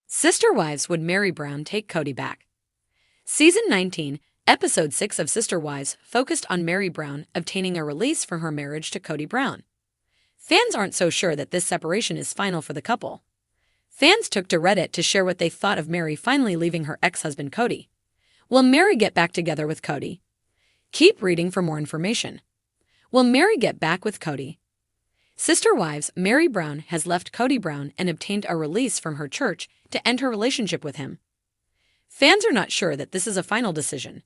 Sister Wives, would Meri Brown take Kody back? Season 19, Episode 6 of Sister Wives focused on Meri Brown obtaining a release from her marriage to Kody Brown. Fans aren't so sure that this separation is final for the couple. Fans took to Reddit to share what they thought of Meri finally leaving her ex-husband Kody. Will Meri get back together with Kody? Keep reading for more information. Will Meri get back with Kody? Sister Wives, Meri Brown has left Kody Brown and obtained a release from her church to end her relationship with him. Fans are not sure that this is a final decision.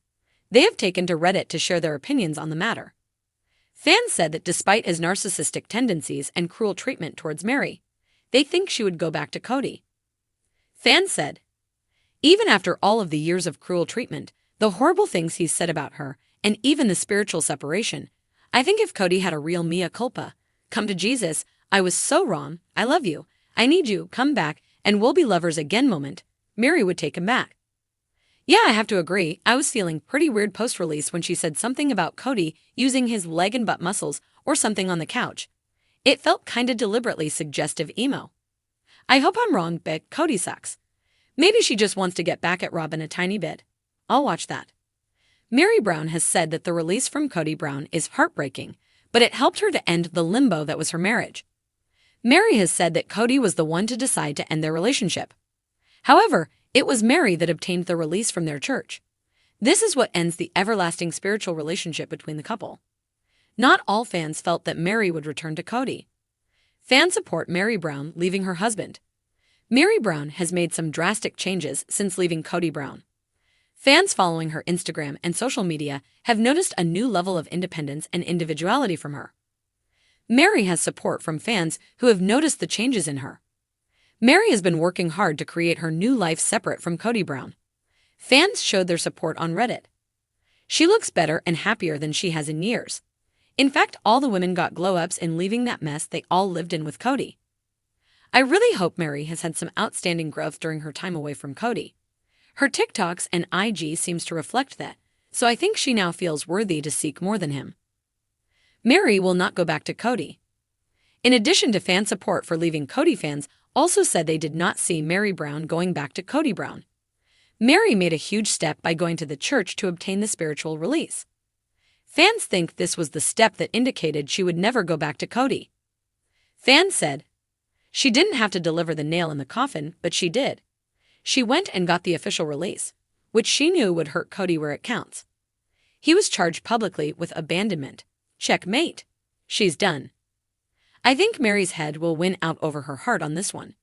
They have taken to Reddit to share their opinions on the matter. Fans said that despite his narcissistic tendencies and cruel treatment towards Meri, they think she would go back to Kody. Fans said, even after all of the years of cruel treatment, the horrible things he's said about her, and even the spiritual separation, I think if Kody had a real mea culpa, come to Jesus, I was so wrong, I love you, I need you, come back, and we'll be lovers again moment, Meri would take him back. Yeah, I have to agree, I was feeling pretty weird post-release when she said something about Kody using his leg and butt muscles or something on the couch. It felt kinda deliberately suggestive emo. I hope I'm wrong, but Kody sucks. Maybe she just wants to get back at Robin a tiny bit. I'll watch that. Meri Brown has said that the release from Kody Brown is heartbreaking, but it helped her to end the limbo that was her marriage. Meri has said that Kody was the one to decide to end their relationship. However, it was Meri that obtained the release from their church. This is what ends the everlasting spiritual relationship between the couple. Not all fans felt that Meri would return to Kody. Fans support Meri Brown leaving her husband. Meri Brown has made some drastic changes since leaving Kody Brown. Fans following her Instagram and social media have noticed a new level of independence and individuality from her. Meri has support from fans who have noticed the changes in her. Meri has been working hard to create her new life separate from Kody Brown. Fans showed their support on Reddit. She looks better and happier than she has in years. In fact, all the women got glow-ups in leaving that mess they all lived in with Kody. I really hope Meri has had some outstanding growth during her time away from Kody. Her TikToks and IG seems to reflect that, so I think she now feels worthy to seek more than him. Meri will not go back to Kody. In addition to fan support for leaving Kody, fans also said they did not see Meri Brown going back to Kody Brown. Meri made a huge step by going to the church to obtain the spiritual release. Fans think this was the step that indicated she would never go back to Kody. Fans said, she didn't have to deliver the nail in the coffin, but she did. She went and got the official release, which she knew would hurt Kody where it counts. He was charged publicly with abandonment. Checkmate. She's done. I think Meri's head will win out over her heart on this one.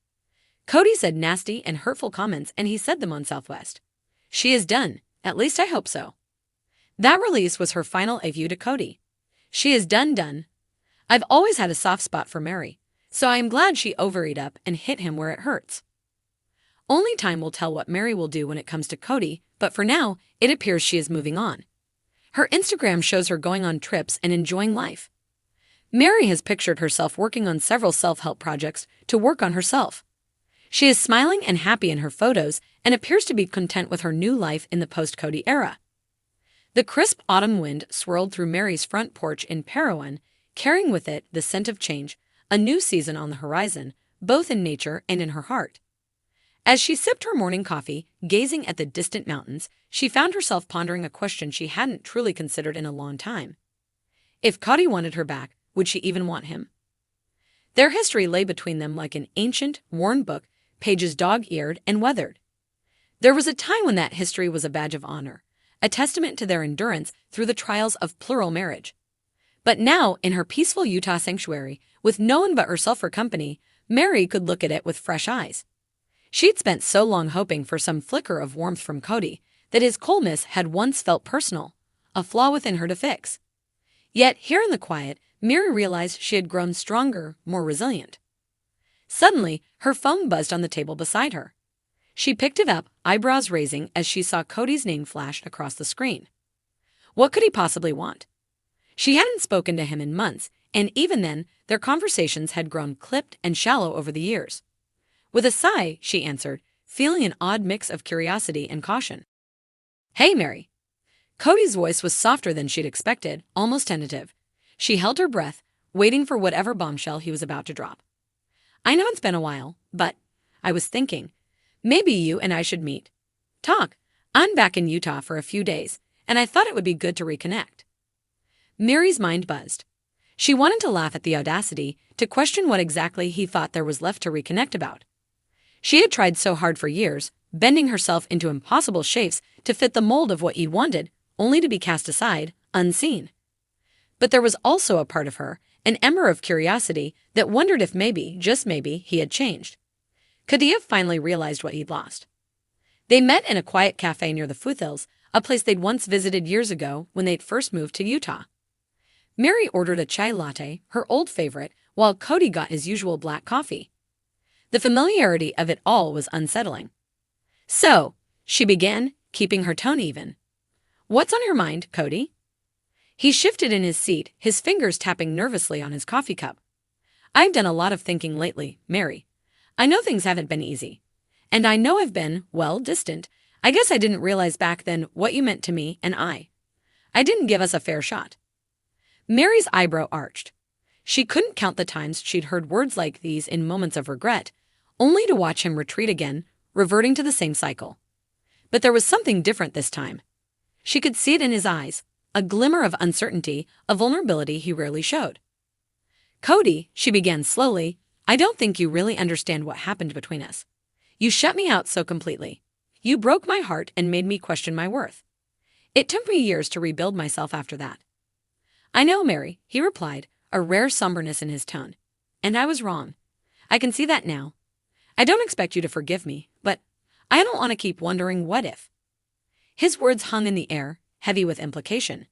Kody said nasty and hurtful comments, and he said them on Southwest. She is done. At least I hope so. That release was her final adieu to Kody. She is done. I've always had a soft spot for Meri, so I am glad she overied up and hit him where it hurts. Only time will tell what Meri will do when it comes to Kody, but for now, it appears she is moving on. Her Instagram shows her going on trips and enjoying life. Meri has pictured herself working on several self-help projects to work on herself. She is smiling and happy in her photos and appears to be content with her new life in the post-Kody era. The crisp autumn wind swirled through Meri's front porch in Parowan, carrying with it the scent of change, a new season on the horizon, both in nature and in her heart. As she sipped her morning coffee, gazing at the distant mountains, she found herself pondering a question she hadn't truly considered in a long time. If Kody wanted her back, would she even want him? Their history lay between them like an ancient, worn book, pages dog-eared and weathered. There was a time when that history was a badge of honor, a testament to their endurance through the trials of plural marriage. But now, in her peaceful Utah sanctuary, with no one but herself for company, Meri could look at it with fresh eyes. She'd spent so long hoping for some flicker of warmth from Kody that his coldness had once felt personal, a flaw within her to fix. Yet, here in the quiet, Meri realized she had grown stronger, more resilient. Suddenly, her phone buzzed on the table beside her. She picked it up, eyebrows raising as she saw Kody's name flash across the screen. What could he possibly want? She hadn't spoken to him in months, and even then, their conversations had grown clipped and shallow over the years. With a sigh, she answered, feeling an odd mix of curiosity and caution. Hey, Meri. Kody's voice was softer than she'd expected, almost tentative. She held her breath, waiting for whatever bombshell he was about to drop. I know it's been a while, but I was thinking, Maybe you and I should meet. Talk. I'm back in Utah for a few days, and I thought it would be good to reconnect. Meri's mind buzzed. She wanted to laugh at the audacity to question what exactly he thought there was left to reconnect about. She had tried so hard for years, bending herself into impossible shapes to fit the mold of what he wanted, only to be cast aside, unseen. But there was also a part of her, an ember of curiosity, that wondered if maybe, just maybe, he had changed. Kody finally realized what he'd lost. They met in a quiet cafe near the foothills, a place they'd once visited years ago when they'd first moved to Utah. Meri ordered a chai latte, her old favorite, while Kody got his usual black coffee. The familiarity of it all was unsettling. "So," she began, keeping her tone even. "What's on your mind, Kody?" He shifted in his seat, his fingers tapping nervously on his coffee cup. "I've done a lot of thinking lately, Meri. I know things haven't been easy. And I know I've been, well, distant. I guess I didn't realize back then what you meant to me and I didn't give us a fair shot." Meri's eyebrow arched. She couldn't count the times she'd heard words like these in moments of regret, only to watch him retreat again, reverting to the same cycle. But there was something different this time. She could see it in his eyes, a glimmer of uncertainty, a vulnerability he rarely showed. "Kody," she began slowly, "I don't think you really understand what happened between us. You shut me out so completely. You broke my heart and made me question my worth. It took me years to rebuild myself after that." "I know, Meri," he replied, a rare somberness in his tone. "And I was wrong. I can see that now. I don't expect you to forgive me, but I don't want to keep wondering what if." His words hung in the air, heavy with implication.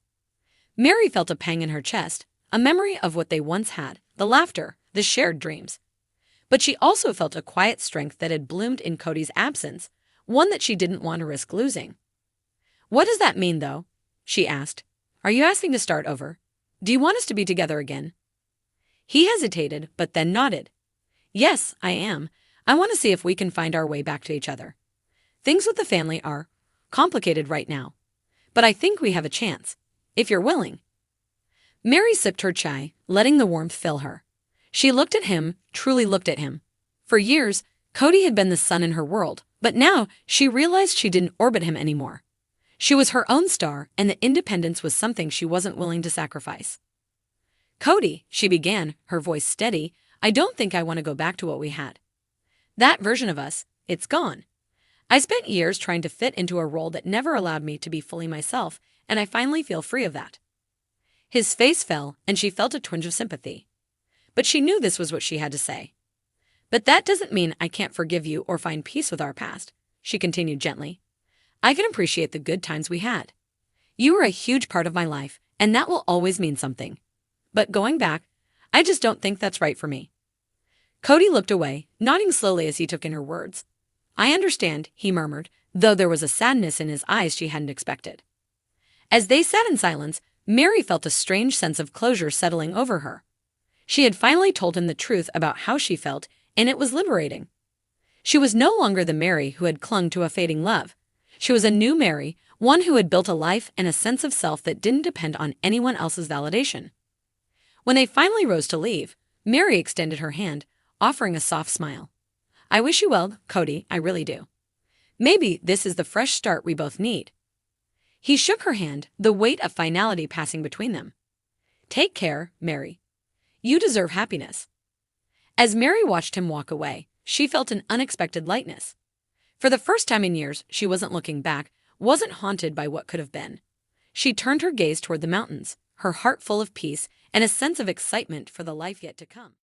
Meri felt a pang in her chest, a memory of what they once had, the laughter, the shared dreams. But she also felt a quiet strength that had bloomed in Kody's absence, one that she didn't want to risk losing. "What does that mean, though?" she asked. "Are you asking to start over? Do you want us to be together again?" He hesitated, but then nodded. "Yes, I am. I want to see if we can find our way back to each other. Things with the family are complicated right now, but I think we have a chance, if you're willing." Meri sipped her chai, letting the warmth fill her. She looked at him, truly looked at him. For years, Kody had been the sun in her world, but now she realized she didn't orbit him anymore. She was her own star, and that independence was something she wasn't willing to sacrifice. "Kody," she began, her voice steady, "I don't think I want to go back to what we had. That version of us, it's gone. I spent years trying to fit into a role that never allowed me to be fully myself, and I finally feel free of that." His face fell, and she felt a twinge of sympathy. But she knew this was what she had to say. "But that doesn't mean I can't forgive you or find peace with our past," she continued gently. "I can appreciate the good times we had. You were a huge part of my life, and that will always mean something. But going back, I just don't think that's right for me." Kody looked away, nodding slowly as he took in her words. "I understand," he murmured, though there was a sadness in his eyes she hadn't expected. As they sat in silence, Meri felt a strange sense of closure settling over her. She had finally told him the truth about how she felt, and it was liberating. She was no longer the Meri who had clung to a fading love. She was a new Meri, one who had built a life and a sense of self that didn't depend on anyone else's validation. When they finally rose to leave, Meri extended her hand, offering a soft smile. "I wish you well, Kody, I really do. Maybe this is the fresh start we both need." He shook her hand, the weight of finality passing between them. "Take care, Meri. You deserve happiness." As Meri watched him walk away, she felt an unexpected lightness. For the first time in years, she wasn't looking back, wasn't haunted by what could have been. She turned her gaze toward the mountains, her heart full of peace and a sense of excitement for the life yet to come.